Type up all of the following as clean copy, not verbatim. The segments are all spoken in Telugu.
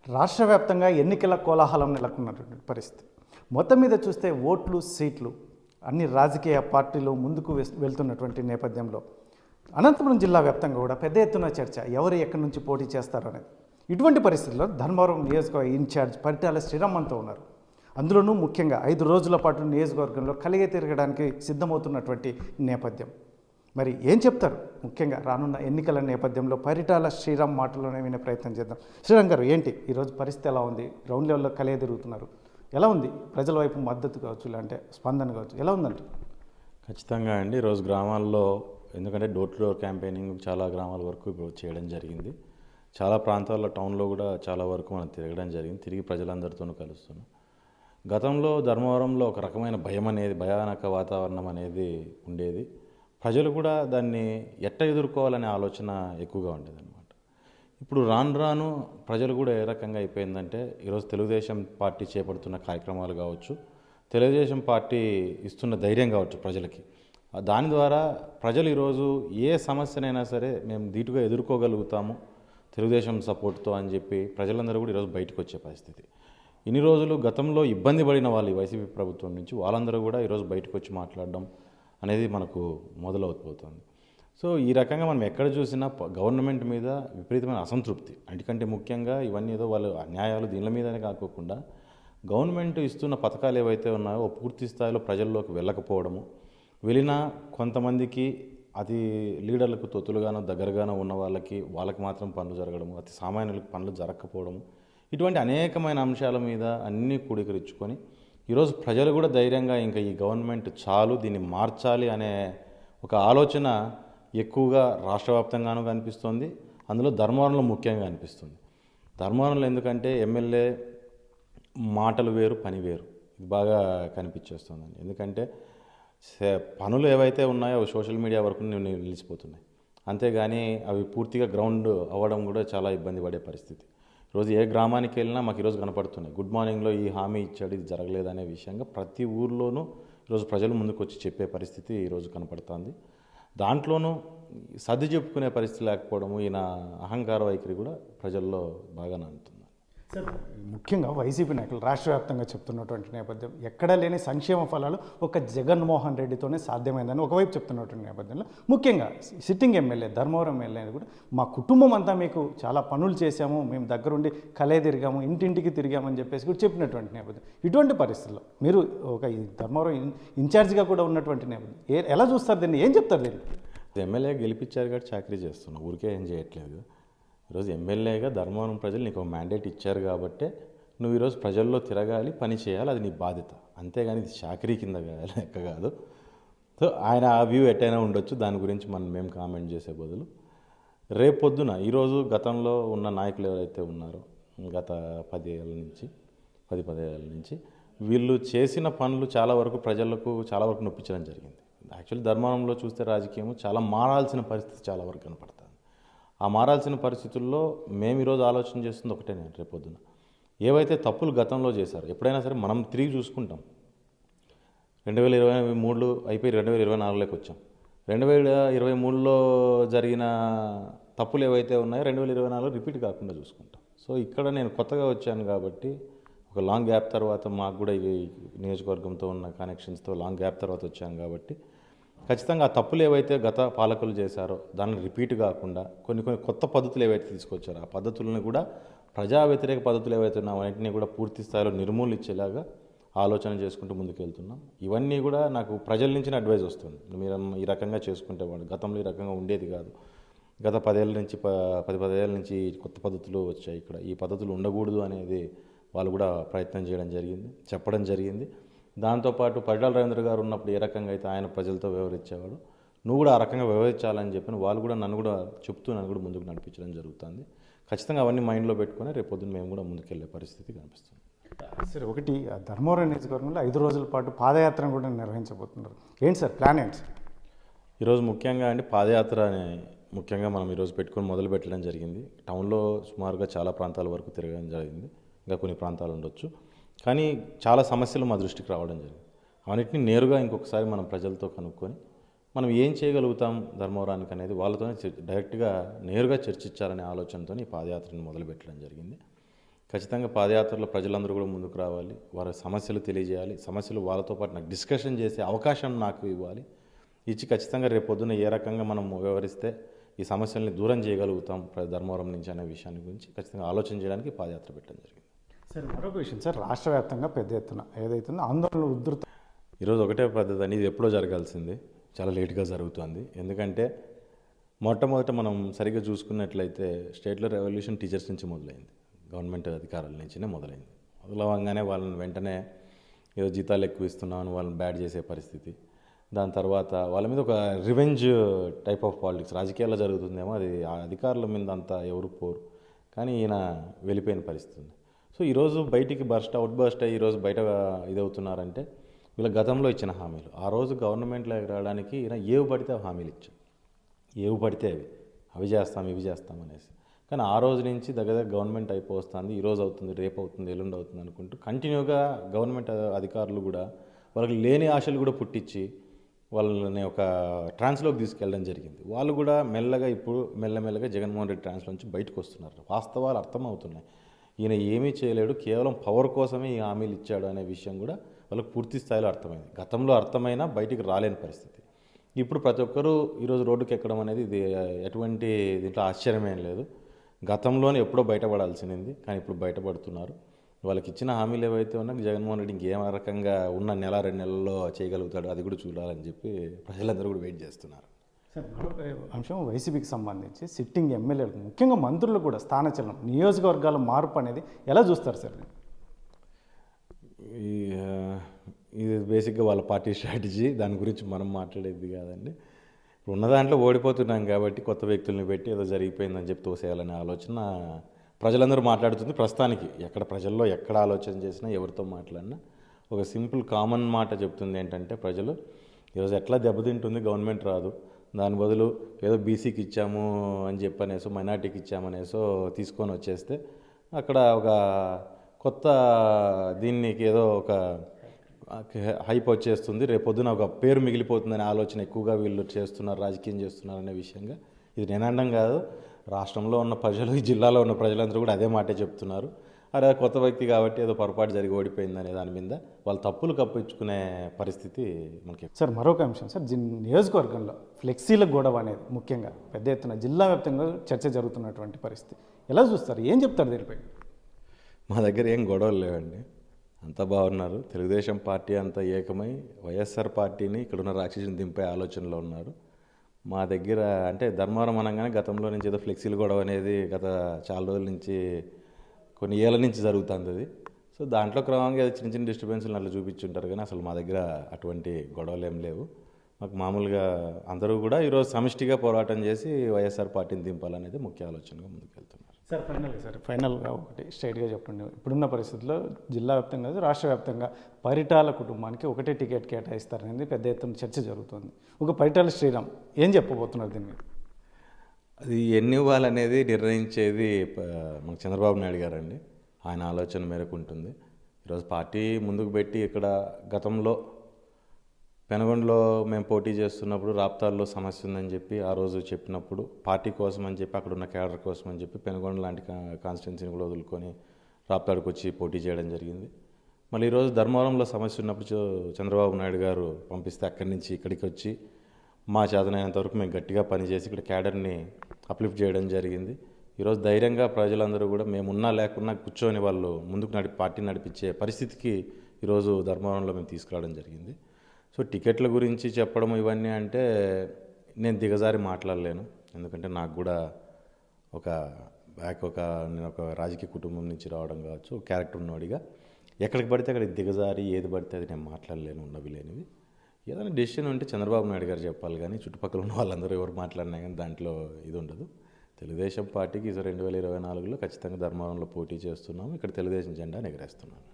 రాష్ట్ర వ్యాప్తంగా ఎన్నికల కోలాహలం నెలకొన్నటువంటి పరిస్థితి. మొత్తం మీద చూస్తే ఓట్లు, సీట్లు అన్ని రాజకీయ పార్టీలు ముందుకు వెళ్తున్నటువంటి నేపథ్యంలో అనంతపురం జిల్లా వ్యాప్తంగా కూడా పెద్ద ఎత్తున చర్చ ఎవరు ఎక్కడి నుంచి పోటీ చేస్తారనేది. ఇటువంటి పరిస్థితుల్లో ధర్మవరం నియోజకవర్గ ఇన్ఛార్జ్ పరిటాల శ్రీరామంతో ఉన్నారు. అందులోనూ ముఖ్యంగా 5 రోజుల పాటు నియోజకవర్గంలో కలిగే తిరగడానికి సిద్ధమవుతున్నటువంటి నేపథ్యం. మరి ఏం చెప్తారు ముఖ్యంగా రానున్న ఎన్నికల నేపథ్యంలో పరిటాల శ్రీరామ్ మాటలోనే వినే ప్రయత్నం చేద్దాం. శ్రీరామ్ గారు, ఏంటి ఈరోజు పరిస్థితి ఎలా ఉంది? గ్రౌండ్ లెవెల్లో కలిగే తిరుగుతున్నారు, ఎలా ఉంది? ప్రజల వైపు మద్దతు కావచ్చు, లేదంటే స్పందన కావచ్చు, ఎలా ఉందంటే? ఖచ్చితంగా అండి. ఈరోజు గ్రామాల్లో, ఎందుకంటే డోర్ టు డోర్ క్యాంపెయినింగ్ చాలా గ్రామాల వరకు ఇప్పుడు చేయడం జరిగింది. చాలా ప్రాంతాల్లో టౌన్లో కూడా చాలా వరకు మనం తిరగడం జరిగింది. తిరిగి ప్రజలందరితోనూ కలుస్తున్నాం. గతంలో ధర్మవరంలో ఒక రకమైన భయం అనేది, భయానక వాతావరణం అనేది ఉండేది. ప్రజలు కూడా దాన్ని ఎదుర్కోవాలనే ఆలోచన ఎక్కువగా ఉండేదన్నమాట. ఇప్పుడు రాను రాను ప్రజలు కూడా ఏ రకంగా అయిపోయిందంటే, ఈరోజు తెలుగుదేశం పార్టీ చేపడుతున్న కార్యక్రమాలు కావచ్చు, తెలుగుదేశం పార్టీ ఇస్తున్న ధైర్యం కావచ్చు ప్రజలకి, దాని ద్వారా ప్రజలు ఈరోజు ఏ సమస్యనైనా సరే మేము ధీటుగా ఎదుర్కోగలుగుతాము తెలుగుదేశం సపోర్ట్తో అని చెప్పి ప్రజలందరూ కూడా ఈరోజు బయటకు వచ్చే పరిస్థితి. ఇన్ని రోజులు గతంలో ఇబ్బంది పడిన వాళ్ళు వైసీపీ ప్రభుత్వం నుంచి వాళ్ళందరూ కూడా ఈరోజు బయటకు వచ్చి మాట్లాడడం అనేది మనకు మొదలవుతుంది. సో ఈ రకంగా మనం ఎక్కడ చూసినా గవర్నమెంట్ మీద విపరీతమైన అసంతృప్తి, అందుకంటే ముఖ్యంగా ఇవన్నీ ఏదో వాళ్ళు అన్యాయాలు దీనిల మీదనే కాకోకుండా గవర్నమెంట్ ఇస్తున్న పథకాలు ఏవైతే ఉన్నాయో పూర్తి స్థాయిలో ప్రజల్లోకి వెళ్ళకపోవడము, వెళ్ళినా కొంతమందికి అతి లీడర్లకు తొత్తులుగానో దగ్గరగానో ఉన్న వాళ్ళకి మాత్రం పనులు జరగడము, అతి సామాన్యులకు పనులు జరగకపోవడము, ఇటువంటి అనేకమైన అంశాల మీద అన్నీ కూడికరించుకొని ఈరోజు ప్రజలు కూడా ధైర్యంగా ఇంకా ఈ గవర్నమెంట్ చాలు, దీన్ని మార్చాలి అనే ఒక ఆలోచన ఎక్కువగా రాష్ట్ర వ్యాప్తంగానూ కనిపిస్తుంది. అందులో ధర్మవరంలో ముఖ్యంగా కనిపిస్తుంది. ధర్మవరంలో ఎందుకంటే ఎమ్మెల్యే మాటలు వేరు, పని వేరు, ఇది బాగా కనిపించేస్తుందండి. ఎందుకంటే పనులు ఏవైతే ఉన్నాయో అవి సోషల్ మీడియా వరకు నిలిచిపోతున్నాయి, అంతేగాని అవి పూర్తిగా గ్రౌండ్ అవ్వడం కూడా చాలా ఇబ్బంది పడే పరిస్థితి. ఈరోజు ఏ గ్రామానికి వెళ్ళినా మాకు ఈరోజు కనపడుతున్నాయి. గుడ్ మార్నింగ్లో ఈ హామీ ఇచ్చాడు, ఇది జరగలేదనే విషయంగా ప్రతి ఊర్లోనూ ఈరోజు ప్రజలు ముందుకు వచ్చి చెప్పే పరిస్థితి ఈరోజు కనపడుతుంది. దాంట్లోనూ సర్ది చెప్పుకునే పరిస్థితి లేకపోవడము, ఈయన అహంకార వైఖరి కూడా ప్రజల్లో బాగా నానుతుంది. సార్, ముఖ్యంగా వైసీపీ నాయకులు రాష్ట్ర వ్యాప్తంగా చెప్తున్నటువంటి నేపథ్యం, ఎక్కడా లేని సంక్షేమ ఫలాలు ఒక జగన్మోహన్ రెడ్డితోనే సాధ్యమైందని ఒకవైపు చెప్తున్నటువంటి నేపథ్యంలో, ముఖ్యంగా సిట్టింగ్ ఎమ్మెల్యే ధర్మవరం ఎమ్మెల్యే కూడా మా కుటుంబం అంతా మీకు చాలా పనులు చేశాము, మేము దగ్గరుండి కలే తిరిగాము, ఇంటింటికి తిరిగామని చెప్పేసి కూడా చెప్పినటువంటి నేపథ్యం. ఇటువంటి పరిస్థితుల్లో మీరు ఒక ధర్మవరం ఇన్ఛార్జిగా కూడా ఉన్నటువంటి నేపథ్యం ఎలా చూస్తారు దీన్ని? ఏం చెప్తారు దీన్ని? ఎమ్మెల్యే గెలిపించారు కాబట్టి చాకరీ చేస్తున్నావు, ఊరికే ఏం చేయట్లేదు. ఈరోజు ఎమ్మెల్యేగా ధర్మవరం ప్రజలు నీకు ఒక మ్యాండేట్ ఇచ్చారు కాబట్టి నువ్వు ఈరోజు ప్రజల్లో తిరగాలి, పని చేయాలి, అది నీ బాధ్యత. అంతేగాని ఇది చాకరీ కింద లెక్క కాదు. సో ఆయన ఆ వ్యూ ఎట్టయినా ఉండొచ్చు, దాని గురించి మేము కామెంట్ చేసే బదులు రేపొద్దున ఈరోజు గతంలో ఉన్న నాయకులు ఎవరైతే ఉన్నారో గత 10 ఏళ్ళ నుంచి వీళ్ళు చేసిన పనులు చాలా వరకు ప్రజలకు చాలా వరకు నొప్పించడం జరిగింది. యాక్చువల్లీ ధర్మవరంలో చూస్తే రాజకీయం చాలా మారాల్సిన పరిస్థితి చాలా వరకు కనపడుతుంది. ఆ మారాల్సిన పరిస్థితుల్లో మేము ఈరోజు ఆలోచన చేస్తుంది ఒకటే, నేను రేపొద్దున ఏవైతే తప్పులు గతంలో చేశారో ఎప్పుడైనా సరే మనం తిరిగి చూసుకుంటాం. 2023 అయిపోయి 2024లోకి వచ్చాం. 2023లో జరిగిన తప్పులు ఏవైతే ఉన్నాయో 2024లో రిపీట్ కాకుండా చూసుకుంటాం. సో ఇక్కడ నేను కొత్తగా వచ్చాను కాబట్టి ఒక లాంగ్ గ్యాప్ తర్వాత, మాకు కూడా ఈ నియోజకవర్గంతో ఉన్న కనెక్షన్స్తో లాంగ్ గ్యాప్ తర్వాత వచ్చాను కాబట్టి ఖచ్చితంగా ఆ తప్పులు ఏవైతే గత పాలకులు చేశారో దాన్ని రిపీట్ కాకుండా కొన్ని కొత్త పద్ధతులు ఏవైతే తీసుకొచ్చారో ఆ పద్ధతులను కూడా, ప్రజా వ్యతిరేక పద్ధతులు ఏవైతే ఉన్నాయో వాటిని కూడా పూర్తి స్థాయిలో నిర్మూలించేలాగా ఆలోచన చేసుకుంటూ ముందుకెళ్తున్నాం. ఇవన్నీ కూడా నాకు ప్రజల నుంచి అడ్వైజ్ వస్తుంది, మీరు ఈ రకంగా చేసుకుంటే వాడు గతంలో ఈ రకంగా ఉండేది కాదు, గత 10 ఏళ్ళ నుంచి కొత్త పద్ధతులు వచ్చాయి, ఇక్కడ ఈ పద్ధతులు ఉండకూడదు అనేది వాళ్ళు కూడా ప్రయత్నం చేయడం జరిగింది, చెప్పడం జరిగింది. దాంతోపాటు పరిటాల రవీంద్ర గారు ఉన్నప్పుడు ఏ రకంగా అయితే ఆయన ప్రజలతో వ్యవహరించేవాడు, నువ్వు కూడా ఆ రకంగా వ్యవహరించాలని చెప్పి వాళ్ళు కూడా నన్ను కూడా చెప్తూ నన్ను కూడా ముందుకు నడిపించడం జరుగుతుంది. ఖచ్చితంగా అవన్నీ మైండ్లో పెట్టుకొని రేపొద్దున మేము కూడా ముందుకెళ్ళే పరిస్థితి కనిపిస్తుంది. సరే, ఒకటి ధర్మవరం నియోజకవర్గంలో 5 రోజుల పాటు పాదయాత్ర కూడా నిర్వహించబోతున్నారు. ఏంటి సార్ ప్లాన్ ఏంటి? ఈరోజు ముఖ్యంగా పాదయాత్ర ముఖ్యంగా మనం ఈరోజు మొదలు పెట్టడం జరిగింది. టౌన్లో సుమారుగా చాలా ప్రాంతాల వరకు తిరగడం జరిగింది, ఇంకా కొన్ని ప్రాంతాలు ఉండొచ్చు. కానీ చాలా సమస్యలు మా దృష్టికి రావడం జరిగింది. అవన్నిటిని నేరుగా ఇంకొకసారి మనం ప్రజలతో కనుక్కొని మనం ఏం చేయగలుగుతాం ధర్మవరానికి అనేది వాళ్ళతోనే డైరెక్ట్గా నేరుగా చర్చించాలనే ఆలోచనతో ఈ పాదయాత్రను మొదలుపెట్టడం జరిగింది. ఖచ్చితంగా పాదయాత్రలో ప్రజలందరూ కూడా ముందుకు రావాలి, వారి సమస్యలు తెలియజేయాలి, సమస్యలు వాళ్ళతో పాటు నాకు డిస్కషన్ చేసే అవకాశం నాకు ఇవ్వాలి. ఇచ్చి ఖచ్చితంగా రేపు పొద్దున్న ఏ రకంగా మనం వ్యవహరిస్తే ఈ సమస్యల్ని దూరం చేయగలుగుతాం ధర్మవరం నుంచి అనే విషయాన్ని గురించి ఖచ్చితంగా ఆలోచన చేయడానికి పాదయాత్ర పెట్టడం జరిగింది. సార్ మరొక విషయం సార్, రాష్ట్ర వ్యాప్తంగా పెద్ద ఎత్తున ఏదైతుందో ఆందోళనలు ఉధృతం. ఈరోజు ఒకటే పద్ధతి అని, ఇది ఎప్పుడో జరగాల్సింది చాలా లేట్గా జరుగుతుంది. ఎందుకంటే మొట్టమొదట మనం సరిగ్గా చూసుకున్నట్లయితే స్టేట్లో రెవల్యూషన్ టీచర్స్ నుంచి మొదలైంది, గవర్నమెంట్ అధికారుల నుంచినే మొదలైంది. మొదలవగానే వాళ్ళని వెంటనే ఏదో జీతాలు ఎక్కువ ఇస్తున్నామని వాళ్ళని బ్యాడ్ చేసే పరిస్థితి. దాని తర్వాత వాళ్ళ మీద ఒక రివెంజ్ టైప్ ఆఫ్ పాలిటిక్స్ రాజకీయాల్లో జరుగుతుందేమో, అది ఆ అధికారుల మీద అంతా ఎవరు పోరు, కానీ ఈయన వెళ్ళిపోయిన పరిస్థితి ఉంది. సో ఈరోజు బయటికి అవుట్ బర్స్ట్ అయ్యి ఈరోజు బయట ఇదవుతున్నారంటే వీళ్ళ గతంలో ఇచ్చిన హామీలు. ఆ రోజు గవర్నమెంట్లోకి రావడానికి ఈయన ఏవి పడితే హామీలు ఇచ్చారు, ఏవి పడితే అవి చేస్తాం ఇవి చేస్తాం అనేసి. కానీ ఆ రోజు నుంచి దగ్గర గవర్నమెంట్ అయిపోతుంది, ఈరోజు అవుతుంది, రేపు అవుతుంది, ఎల్లుండి అవుతుంది అనుకుంటూ కంటిన్యూగా గవర్నమెంట్ అధికారులు కూడా వాళ్ళకి లేని ఆశలు కూడా పుట్టించి వాళ్ళని ఒక ట్రాన్స్లోకి తీసుకెళ్ళడం జరిగింది. వాళ్ళు కూడా మెల్లగా ఇప్పుడు మెల్లమెల్లగా జగన్మోహన్ రెడ్డి ట్రాన్స్ నుంచి బయటకు వస్తున్నారు. వాస్తవాలు అర్థమవుతున్నాయి. ఈయన ఏమీ చేయలేడు, కేవలం పవర్ కోసమే ఈ హామీలు ఇచ్చాడు అనే విషయం కూడా వాళ్ళకి పూర్తి స్థాయిలో అర్థమైంది. గతంలో అర్థమైనా బయటికి రాలేని పరిస్థితి. ఇప్పుడు ప్రతి ఒక్కరూ ఈరోజు రోడ్డుకి ఎక్కడం అనేది ఇది ఎటువంటి దీంట్లో ఆశ్చర్యమేం లేదు. గతంలోనే ఎప్పుడో బయటపడాల్సింది, కానీ ఇప్పుడు బయటపడుతున్నారు. వాళ్ళకి ఇచ్చిన హామీలు ఏవైతే ఉన్నా జగన్మోహన్ రెడ్డి ఇంకేం రకంగా ఉన్న నెల 2 నెలల్లో చేయగలుగుతాడు, అది కూడా చూడాలని చెప్పి ప్రజలందరూ కూడా వెయిట్ చేస్తున్నారు. సార్ మరొక అంశం, వైసీపీకి సంబంధించి సిట్టింగ్ ఎమ్మెల్యేలకు ముఖ్యంగా మంత్రులు కూడా స్థానచలనం, నియోజకవర్గాల మార్పు అనేది ఎలా చూస్తారు సార్? ఇది బేసిక్గా వాళ్ళ పార్టీ స్ట్రాటజీ, దాని గురించి మనం మాట్లాడేది కాదండి. ఇప్పుడు ఉన్న దాంట్లో ఓడిపోతున్నాం కాబట్టి కొత్త వ్యక్తుల్ని పెట్టి ఏదో జరిగిపోయిందని చెప్పి తోసేయాలనే ఆలోచన ప్రజలందరూ మాట్లాడుతుంది. ప్రస్తుతానికి ఎక్కడ ప్రజల్లో ఎక్కడ ఆలోచన చేసినా ఎవరితో మాట్లాడినా ఒక సింపుల్ కామన్ మాట చెప్తుంది ఏంటంటే, ప్రజలు ఈరోజు ఎట్లా దెబ్బతింటుంది, గవర్నమెంట్ రాదు, దాని బదులు ఏదో బీసీకి ఇచ్చాము అని చెప్పనేసో మైనార్టీకి ఇచ్చామనేసో తీసుకొని వచ్చేస్తే అక్కడ ఒక కొత్త దీనికి ఏదో ఒక హైప్ వచ్చేస్తుంది, రేపొద్దున ఒక పేరు మిగిలిపోతుందనే ఆలోచన ఎక్కువగా వీళ్ళు చేస్తున్నారు, రాజకీయం చేస్తున్నారు అనే విషయంగా. ఇది నేనండం కాదు, రాష్ట్రంలో ఉన్న ప్రజలు, ఈ జిల్లాలో ఉన్న ప్రజలందరూ కూడా అదే మాటే చెప్తున్నారు. అరే కొత్త వ్యక్తి కాబట్టి ఏదో పొరపాటు జరిగి ఓడిపోయిందనే దాని మీద వాళ్ళు తప్పులు కప్పించుకునే పరిస్థితి మనకి. సార్ మరొక అంశం సార్, నియోజకవర్గంలో ఫ్లెక్సీల గొడవ అనేది ముఖ్యంగా పెద్ద ఎత్తున జిల్లా వ్యాప్తంగా చర్చ జరుగుతున్నటువంటి పరిస్థితి ఎలా చూస్తారు, ఏం చెప్తారు దీనిపై? మా దగ్గర ఏం గొడవలు లేవండి, అంతా బాగున్నారు. తెలుగుదేశం పార్టీ అంతా ఏకమై వైఎస్ఆర్ పార్టీని ఇక్కడున్న రాక్షసుని దింపే ఆలోచనలో ఉన్నారు. మా దగ్గర అంటే ధర్మవరం అనగానే గతంలో నుంచి ఏదో ఫ్లెక్సీల గొడవ అనేది గత చాలా రోజుల నుంచి కొన్ని ఏళ్ళ నుంచి జరుగుతుంది అది. సో దాంట్లో క్రమంగా ఏదో చిన్న చిన్న డిస్టర్బెన్స్లు అట్లా చూపించుంటారు, కానీ అసలు మా దగ్గర అటువంటి గొడవలు ఏం లేవు. మాకు మామూలుగా అందరూ కూడా ఈరోజు సమిష్టిగా పోరాటం చేసి వైఎస్ఆర్ పార్టీని దింపాలనేది ముఖ్య ఆలోచనగా ముందుకెళ్తున్నారు. ఫైనల్గా ఒకటి స్ట్రైట్గా చెప్పండి, ఇప్పుడున్న పరిస్థితుల్లో జిల్లా వ్యాప్తంగా కాదు రాష్ట్ర వ్యాప్తంగా పరిటాల కుటుంబానికి ఒకటే టికెట్ కేటాయిస్తారనేది పెద్ద ఎత్తున చర్చ జరుగుతుంది. ఒక పరిటాల శ్రీరామ్ ఏం చెప్పబోతున్నారు దీని మీద? అది ఎన్ని ఇవ్వాలనేది నిర్ణయించేది మన చంద్రబాబు నాయుడు గారండి. ఆయన ఆలోచన మేరకు ఉంటుంది. ఈరోజు పార్టీ ముందుకు పెట్టి ఇక్కడ గతంలో పెనగొండలో మేము పోటీ చేస్తున్నప్పుడు రాప్తాల్లో సమస్య ఉందని చెప్పి ఆ రోజు చెప్పినప్పుడు పార్టీ కోసం అని చెప్పి అక్కడ ఉన్న క్యాడర్ కోసం అని చెప్పి పెనగొండ లాంటి కాన్స్టిట్యున్సీని కూడా వదులుకొని రాప్తాడుకు వచ్చి పోటీ చేయడం జరిగింది. మళ్ళీ ఈరోజు ధర్మవరంలో సమస్య ఉన్నప్పుడు చంద్రబాబు నాయుడు గారు పంపిస్తే అక్కడి నుంచి ఇక్కడికి వచ్చి మా చేతనైనంత వరకు మేము గట్టిగా పనిచేసి ఇక్కడ క్యాడర్ని అప్లిఫ్ట్ చేయడం జరిగింది. ఈరోజు ధైర్యంగా ప్రజలందరూ కూడా మేమున్నా లేకున్నా కూర్చొని వాళ్ళు ముందుకు పార్టీ నడిపించే పరిస్థితికి ఈరోజు ధర్మవరంలో మేము తీసుకురావడం జరిగింది. సో టికెట్ల గురించి చెప్పడం ఇవన్నీ అంటే నేను దిగజారి మాట్లాడలేను, ఎందుకంటే నాకు కూడా నేను ఒక రాజకీయ కుటుంబం నుంచి రావడం కావచ్చు, క్యారెక్టర్ ఉన్నవాడిగా ఎక్కడికి పడితే అక్కడికి దిగజారి ఏది పడితే అది నేను మాట్లాడలేను, ఉన్నవి లేనివి. ఏదైనా డెసిషన్ ఉంటే చంద్రబాబు నాయుడు గారు చెప్పాలి, కానీ చుట్టుపక్కల ఉన్న వాళ్ళందరూ ఎవరు మాట్లాడినా కానీ దాంట్లో ఇది ఉండదు. తెలుగుదేశం పార్టీకి 2024లో ఖచ్చితంగా ధర్మవరంలో పోటీ చేస్తున్నాము, ఇక్కడ తెలుగుదేశం జెండా ఎగరేస్తున్నాను.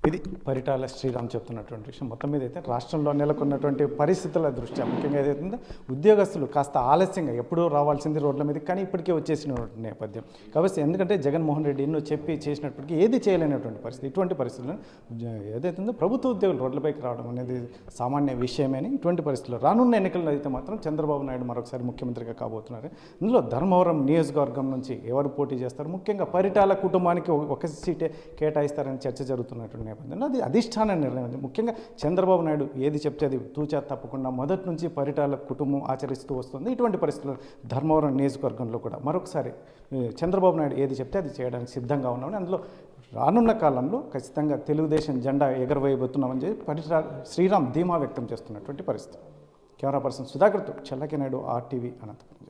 ఇది పరిటాల శ్రీరామ్ చెప్తున్నటువంటి విషయం. మొత్తం మీద అయితే రాష్ట్రంలో నెలకొన్నటువంటి పరిస్థితుల దృష్ట్యా ముఖ్యంగా ఏదైతుందో ఉద్యోగస్తులు కాస్త ఆలస్యంగా ఎప్పుడూ రావాల్సింది రోడ్ల మీద, కానీ ఇప్పటికే వచ్చేసినటువంటి నేపథ్యం. కాబట్టి ఎందుకంటే జగన్మోహన్ రెడ్డి ఎన్నో చెప్పి చేసినప్పటికీ ఏది చేయలేనటువంటి పరిస్థితి. ఇటువంటి పరిస్థితుల్లో ఏదైతుందో ప్రభుత్వ ఉద్యోగులు రోడ్లపైకి రావడం అనేది సామాన్య విషయమని. ఇటువంటి పరిస్థితుల్లో రానున్న ఎన్నికల్లో అయితే మాత్రం చంద్రబాబు నాయుడు మరొకసారి ముఖ్యమంత్రిగా కాబోతున్నారు. ఇందులో ధర్మవరం నియోజకవర్గం నుంచి ఎవరు పోటీ చేస్తారు, ముఖ్యంగా పరిటాల కుటుంబానికి ఒక సీటే కేటాయిస్తారని చర్చ జరుగుతున్నటువంటి నేపథ్యంలో అది అధిష్టాన నిర్ణయం. ముఖ్యంగా చంద్రబాబు నాయుడు ఏది చెప్తే అది తూచా తప్పకుండా మొదటి నుంచి పరిటాల కుటుంబం ఆచరిస్తూ వస్తుంది. ఇటువంటి పరిస్థితుల్లో ధర్మవరం నియోజకవర్గంలో కూడా మరొకసారి చంద్రబాబు నాయుడు ఏది చెప్తే అది చేయడానికి సిద్ధంగా ఉన్నామని, అందులో రానున్న కాలంలో ఖచ్చితంగా తెలుగుదేశం జెండా ఎగరవేయబోతున్నామని చెప్పి పరిటాల శ్రీరామ్ ధీమా వ్యక్తం చేస్తున్నటువంటి పరిస్థితి. కెమెరా పర్సన్ సుధాకర్తో చల్లకి నాయుడు, RTV అనంతపురం.